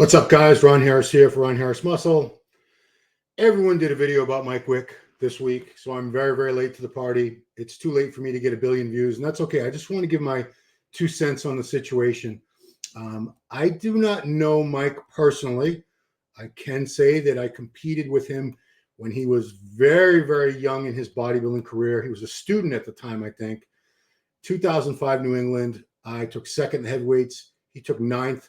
What's up, guys? Ron Harris here for Ron Harris Muscle. Everyone did a video about Mike Wyck this week, so I'm very, very late to the party. It's too late for me to get 1 billion views, and that's okay. I just want to give my 2 cents on the situation. I do not know Mike personally. I can say that I competed with him when he was very, very young in his bodybuilding career. He was a student at the time, I think. 2005 New England. I took second in heavyweights. He took ninth.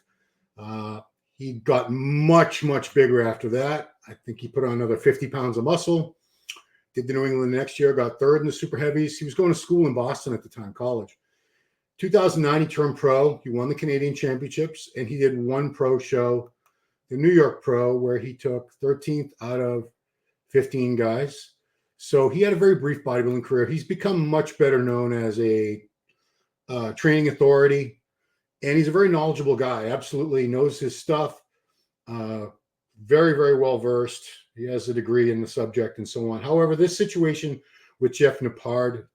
He got much, much bigger after that. I think he put on another 50 pounds of muscle. Did the New England next year, got third in the super heavies. He was going to school in Boston at the time, college. 2009, he turned pro. He won the Canadian Championships, and he did one pro show, the New York Pro, where he took 13th out of 15 guys. So he had a very brief bodybuilding career. He's become much better known as a training authority. And he's a very knowledgeable guy. Absolutely knows his stuff. Very, very well versed. He has a degree in the subject and so on. However, this situation with Jeff Nippard,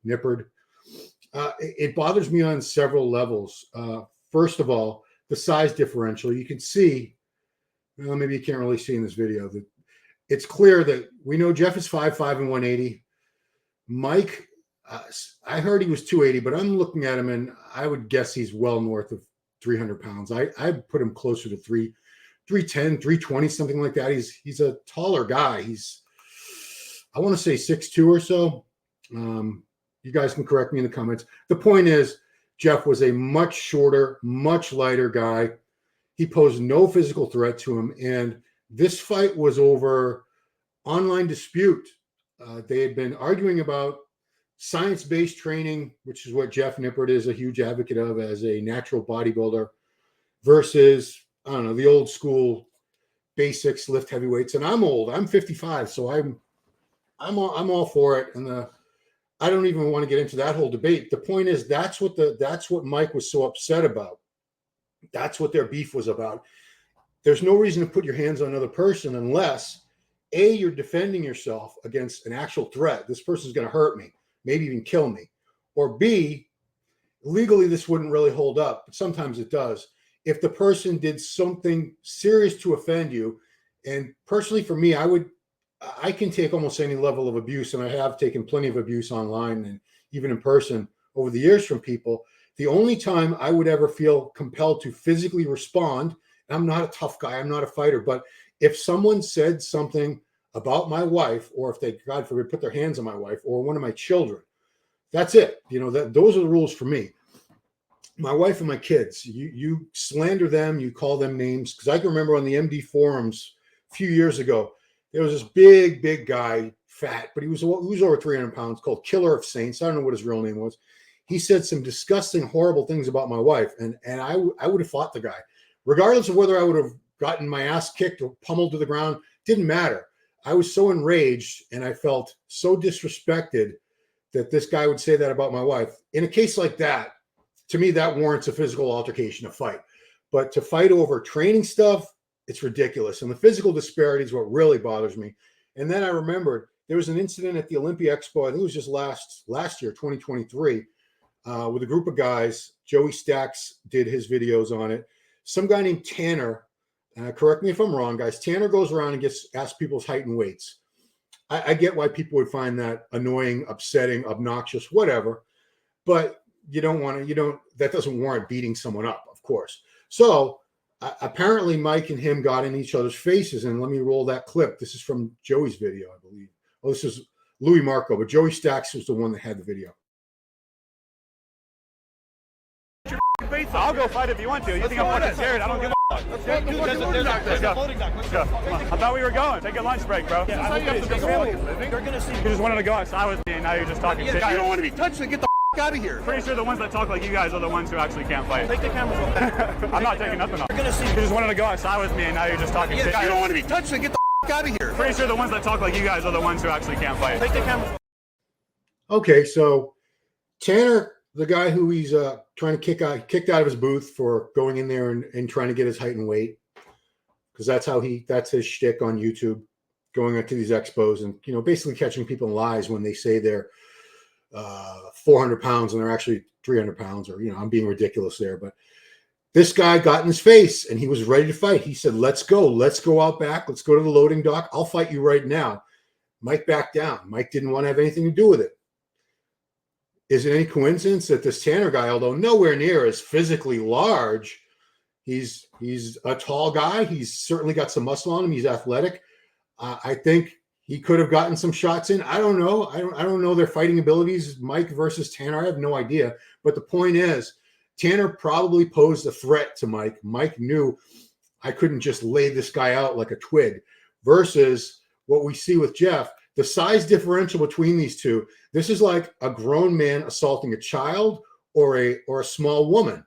it bothers me on several levels. First of all, the size differential. You can see, well, maybe you can't really see in this video, that it's clear that we know Jeff is 5'5" and 180. Mike, I heard he was 280, but I'm looking at him and I would guess he's well north of 300 pounds. I put him closer to 310, 320, something like that. He's a taller guy. He's, I want to say 6'2" or so. You guys can correct me in the comments. The point is, Jeff was a much shorter, much lighter guy. He posed no physical threat to him. And this fight was over online dispute. They had been arguing about science-based training, which is what Jeff Nippard is a huge advocate of as a natural bodybuilder, versus, I don't know, the old school basics, lift heavyweights. And I'm old. I'm 55, so I'm all for it. And I don't even want to get into that whole debate. The point is, that's what Mike was so upset about. That's what their beef was about. There's no reason to put your hands on another person unless A, you're defending yourself against an actual threat. This person's going to hurt me, maybe even kill me. Or B, legally this wouldn't really hold up, but sometimes it does. If the person did something serious to offend you, and personally for me, I can take almost any level of abuse, and I have taken plenty of abuse online and even in person over the years from people. The only time I would ever feel compelled to physically respond, and I'm not a tough guy, I'm not a fighter, but if someone said something about my wife, or if they, God forbid, put their hands on my wife or one of my children, that's it. You know, those are the rules for me. My wife and my kids, you slander them, you call them names. Because I can remember on the MD forums a few years ago, there was this big guy, fat, but he was over 300 pounds, called Killer of Saints. I don't know what his real name was. He said some disgusting, horrible things about my wife, and I would have fought the guy. Regardless of whether I would have gotten my ass kicked or pummeled to the ground, didn't matter. I was so enraged and I felt so disrespected that this guy would say that about my wife. In a case like that, to me, that warrants a physical altercation, a fight. But to fight over training stuff, it's ridiculous. And the physical disparity is what really bothers me. And then I remembered there was an incident at the Olympia Expo, I think it was just last year, 2023, with a group of guys. Joey Stacks did his videos on it. Some guy named Tanner, correct me if I'm wrong, guys. Tanner goes around and asks people's height and weights. I get why people would find that annoying, upsetting, obnoxious, whatever. But that doesn't warrant beating someone up, of course. So apparently Mike and him got in each other's faces. And let me roll that clip. This is from Joey's video, I believe. Oh, this is Louis Marco, but Joey Stacks was the one that had the video. I'll go fight if you want to. You think I'm fucking scared? I don't give a fuck. Let's go. I thought we were going. Take a lunch break, bro. That's how you have to make a fucking living. They're gonna see. You just wanted to go outside with me, and now you're just talking shit. You don't want to be touched, then get the out of here. Pretty sure the ones that talk like you guys are the ones who actually can't fight. Take the cameras off. I'm not taking nothing off. You're gonna see. You just wanted to go outside with me, and now you're just talking shit. You don't want to be touched, then get the out of here. Pretty sure the ones that talk like you guys are the ones who actually can't fight. Take the cameras off. Okay, so Tanner, the guy who he's trying to kicked out of his booth for going in there and trying to get his height and weight, because that's his shtick on YouTube, going up to these expos and basically catching people in lies when they say they're 400 pounds and they're actually 300 pounds, or I'm being ridiculous there. But This guy got in his face and he was ready to fight. He said, let's go out back. Let's go to the loading dock. I'll fight you right now. Mike backed down. Mike didn't want to have anything to do with it. Is it any coincidence that this Tanner guy, although nowhere near as physically large, he's a tall guy. He's certainly got some muscle on him. He's athletic. I think he could have gotten some shots in. I don't know. I don't know their fighting abilities, Mike versus Tanner. I have no idea. But the point is, Tanner probably posed a threat to Mike. Mike knew I couldn't just lay this guy out like a twig. Versus what we see with Jeff, the size differential between these two. This is like a grown man assaulting a child or a small woman,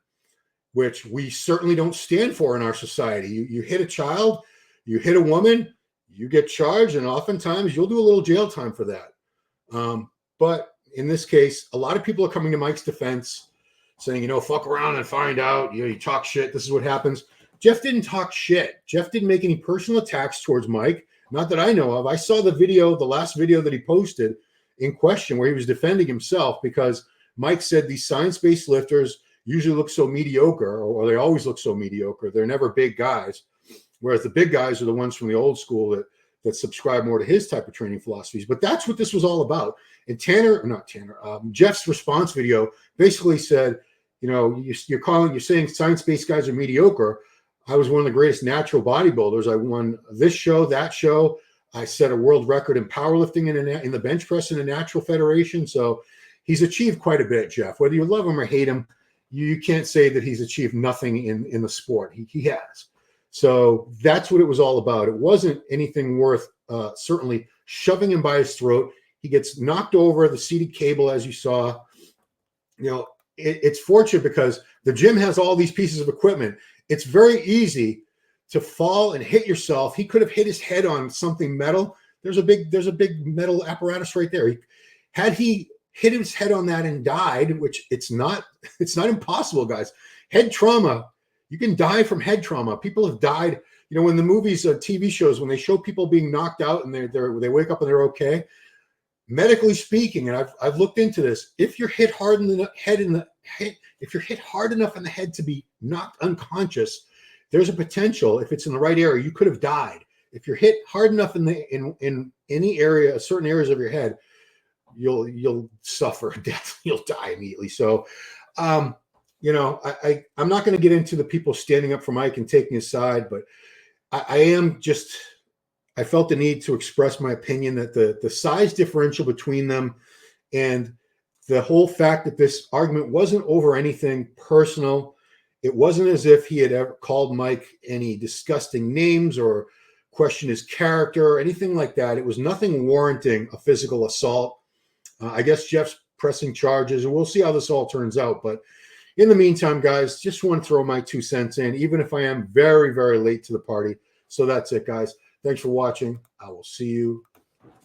which we certainly don't stand for in our society. You hit a child, you hit a woman, you get charged, and oftentimes you'll do a little jail time for that. But in this case, a lot of people are coming to Mike's defense saying, fuck around and find out. You talk shit. This is what happens. Jeff didn't talk shit. Jeff didn't make any personal attacks towards Mike. Not that I know of. I saw the video, the last video that he posted in question where he was defending himself because Mike said these science-based lifters usually look so mediocre, or they always look so mediocre. They're never big guys, whereas the big guys are the ones from the old school that subscribe more to his type of training philosophies. But that's what this was all about. And Jeff's response video basically said, you're saying science-based guys are mediocre. I was one of the greatest natural bodybuilders. I won this show, that show. I set a world record in powerlifting in the bench press in a natural federation. So he's achieved quite a bit, Jeff. Whether you love him or hate him, you can't say that he's achieved nothing in the sport. He has. So that's what it was all about. It wasn't anything worth certainly shoving him by his throat. He gets knocked over the seated cable, as you saw. It's fortunate because the gym has all these pieces of equipment. It's very easy to fall and hit yourself. He could have hit his head on something metal. There's a big metal apparatus right there. Had he hit his head on that and died, which it's not impossible, guys. Head trauma, you can die from head trauma. People have died, in the movies, TV shows, when they show people being knocked out and they wake up and they're okay. Medically speaking, and I've looked into this, if you're hit hard in the head if you're hit hard enough in the head to be knocked unconscious, there's a potential, if it's in the right area, you could have died. If you're hit hard enough in any area, certain areas of your head, you'll suffer death. You'll die immediately. So, I'm not going to get into the people standing up for Mike and taking his side, but I felt the need to express my opinion that the size differential between them and the whole fact that this argument wasn't over anything personal. It wasn't as if he had ever called Mike any disgusting names or questioned his character or anything like that. It was nothing warranting a physical assault. I guess Jeff's pressing charges, and we'll see how this all turns out. But in the meantime, guys, just want to throw my 2 cents in, even if I am very, very late to the party. So that's it, guys. Thanks for watching. I will see you